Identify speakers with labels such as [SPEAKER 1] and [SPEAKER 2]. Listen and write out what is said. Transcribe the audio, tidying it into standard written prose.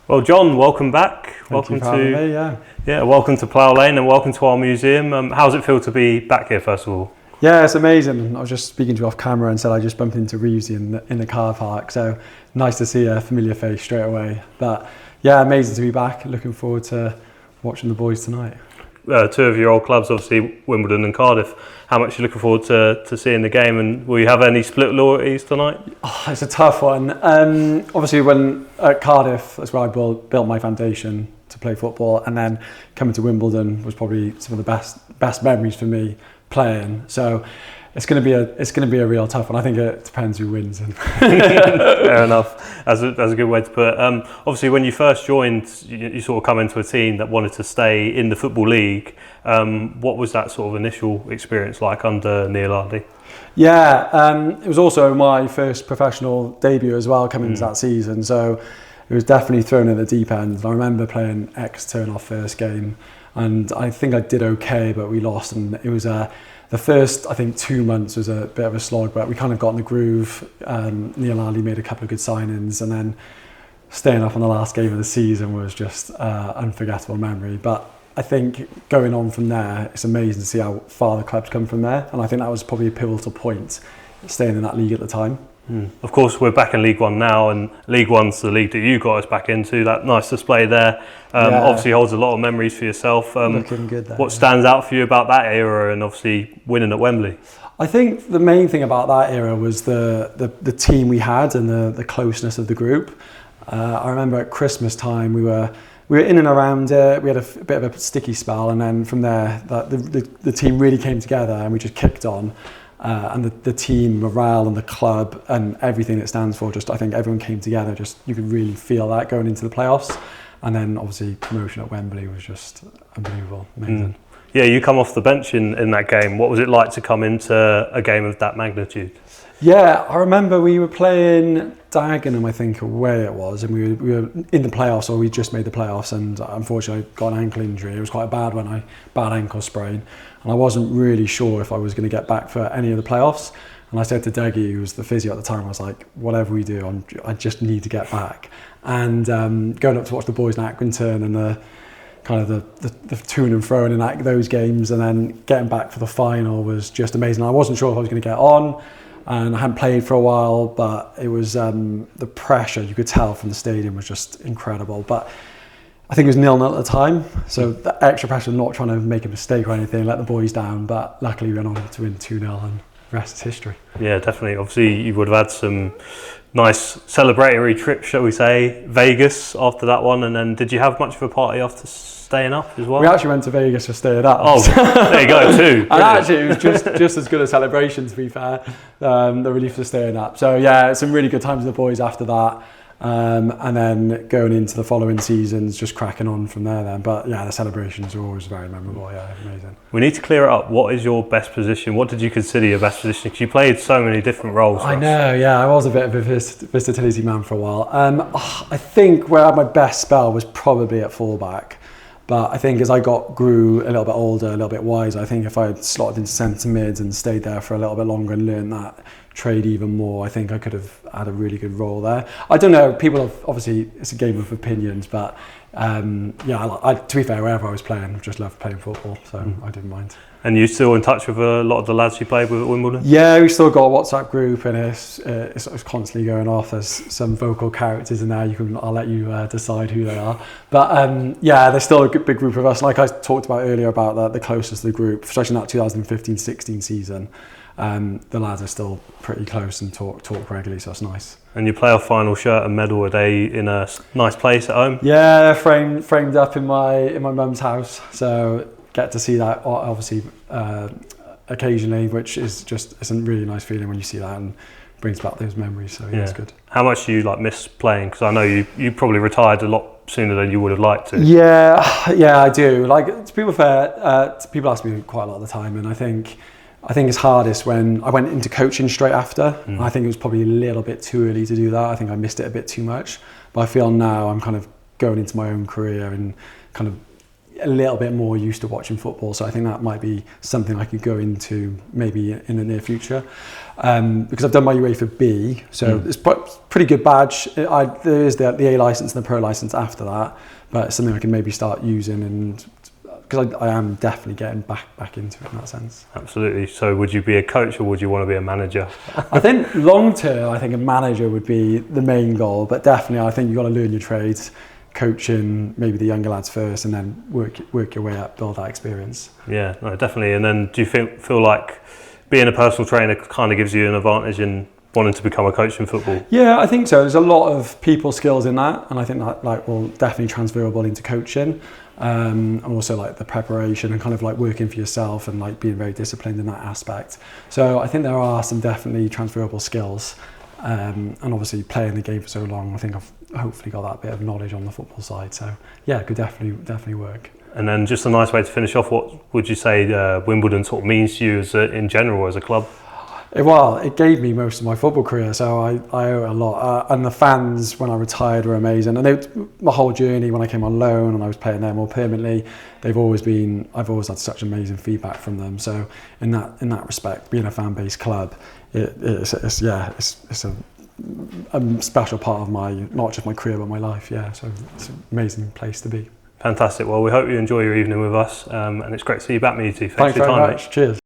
[SPEAKER 1] Well, Jon, welcome back.
[SPEAKER 2] Welcome to me,
[SPEAKER 1] welcome to Plough Lane and welcome to our museum. How does it feel to be back here, first of all?
[SPEAKER 2] Yeah, it's amazing. I was just speaking to you off camera and said I just bumped into Reevesy in the car park, so nice to see a familiar face straight away. But yeah, amazing to be back. Looking forward to watching the boys tonight.
[SPEAKER 1] Two of your old clubs, obviously Wimbledon and Cardiff. How much are you looking forward to seeing the game, and will you have any split loyalties tonight?
[SPEAKER 2] Oh, it's a tough one. Obviously, when at Cardiff, that's where I built my foundation to play football, and then coming to Wimbledon was probably some of the best memories for me playing. So it's going to be a real tough one. I think it depends who wins.
[SPEAKER 1] Fair enough. That's a good way to put it. Obviously, when you first joined, you sort of come into a team that wanted to stay in the Football League. What was that sort of initial experience like under Neil Ardley?
[SPEAKER 2] Yeah, it was also my first professional debut as well coming into that season. So it was definitely thrown in the deep end. I remember playing Exeter in our first game, and I think I did okay, but we lost, and it was the first, I think, 2 months was a bit of a slog, but we kind of got in the groove. Neil Ardley made a couple of good signings, and then staying up on the last game of the season was just unforgettable memory. But I think going on from there, it's amazing to see how far the club's come from there, and I think that was probably a pivotal point, staying in that league at the time.
[SPEAKER 1] Of course, we're back in League One now, and League One's the league that you got us back into. That nice display there obviously holds a lot of memories for yourself.
[SPEAKER 2] Looking good there.
[SPEAKER 1] What stands out for you about that era, and obviously winning at Wembley?
[SPEAKER 2] I think the main thing about that era was the team we had and the closeness of the group. I remember at Christmas time we were in and around it. We had a bit of a sticky spell, and then from there the team really came together and we just kicked on. And the team morale and the club and everything it stands for, just I think everyone came together. Just you could really feel that going into the playoffs, and then obviously promotion at Wembley was just unbelievable, amazing.
[SPEAKER 1] Yeah, you come off the bench in that game. What was it like to come into a game of that magnitude?
[SPEAKER 2] Yeah, I remember we were playing Dagenham, I think, away it was, and we were in the playoffs, or we just made the playoffs, and unfortunately I got an ankle injury. It was quite a bad one, bad ankle sprain, and I wasn't really sure if I was going to get back for any of the playoffs. And I said to Deggy, who was the physio at the time, I was like, whatever we do, I just need to get back. And going up to watch the boys in Accrington and the to and fro in those games, and then getting back for the final was just amazing. I wasn't sure if I was going to get on, and I hadn't played for a while, but it was the pressure you could tell from the stadium was just incredible. But I think it was 0-0 at the time, so the extra pressure of not trying to make a mistake or anything, let the boys down, but luckily we went on to win 2-0 and the rest is history. Yeah,
[SPEAKER 1] definitely. Obviously you would have had some nice celebratory trips, shall we say, Vegas after that one, and then did you have much of a party after staying up as well?
[SPEAKER 2] We actually went to Vegas for staying up.
[SPEAKER 1] Oh, there you go too.
[SPEAKER 2] And actually it was just as good a celebration, to be fair, the relief for staying up. So yeah, some really good times with the boys after that. And then going into the following seasons, just cracking on from there then. But yeah, the celebrations are always very memorable. Yeah, amazing.
[SPEAKER 1] We need to clear it up. What is your best position? What did you consider your best position? Because you played so many different roles.
[SPEAKER 2] I know, yeah, I was a bit of a versatility man for a while. I think where I had my best spell was probably at fullback. But I think as I grew a little bit older, a little bit wiser, I think if I had slotted into centre mid and stayed there for a little bit longer and learned that trade even more, I think I could have had a really good role there. I don't know, people have, obviously it's a game of opinions, but to be fair, wherever I was playing, I just loved playing football, so I didn't mind.
[SPEAKER 1] And you still in touch with a lot of the lads you played with at Wimbledon?
[SPEAKER 2] Yeah, we still got a WhatsApp group, and it's constantly going off. There's some vocal characters in there. I'll let you decide who they are. But yeah, there's still a big group of us. Like I talked about earlier about the closest to the group, especially in that 2015-16 season. The lads are still pretty close and talk regularly, so it's nice.
[SPEAKER 1] And your playoff final shirt and medal, are they in a nice place at home?
[SPEAKER 2] Yeah, framed up in my mum's house, so get to see that obviously occasionally, which is it's a really nice feeling when you see that and brings back those memories. So yeah, it's good.
[SPEAKER 1] How much do you miss playing? Because I know you probably retired a lot sooner than you would have liked to.
[SPEAKER 2] Yeah, I do. To be fair, people ask me quite a lot of the time, and I think it's hardest when I went into coaching straight after. I think it was probably a little bit too early to do that. I think I missed it a bit too much. But I feel now I'm kind of going into my own career and kind of a little bit more used to watching football, so I think that might be something I could go into maybe in the near future. Because I've done my UEFA B, so it's pretty good badge. There is the A licence and the pro licence after that, but it's something I can maybe start using, and because I am definitely getting back into it in that sense.
[SPEAKER 1] Absolutely. So would you be a coach or would you want to be a manager?
[SPEAKER 2] I think long term, I think a manager would be the main goal, but definitely I think you've got to learn your trades, coaching maybe the younger lads first, and then work your way up, build that experience.
[SPEAKER 1] Yeah, no, definitely. And then do you feel like being a personal trainer kind of gives you an advantage in wanting to become a coach in football?
[SPEAKER 2] Yeah, I think so. There's a lot of people skills in that, and I think that like will definitely transferable into coaching, and also like the preparation and kind of like working for yourself and like being very disciplined in that aspect. So I think there are some definitely transferable skills, and obviously playing the game for so long, I think I've hopefully got that bit of knowledge on the football side. So yeah, it could definitely work.
[SPEAKER 1] And then just a nice way to finish off, what would you say Wimbledon sort of means to you in general as a club?
[SPEAKER 2] Well, it gave me most of my football career, so I owe it a lot. And the fans, when I retired, were amazing. And my whole journey, when I came on loan and I was playing there more permanently, I've always had such amazing feedback from them. So in that respect, being a fan-based club, it's a special part of not just my career but my life. Yeah, so it's an amazing place to be.
[SPEAKER 1] Fantastic. Well, we hope you enjoy your evening with us, and it's great to see you back, Meadesy.
[SPEAKER 2] Thanks very much. Cheers.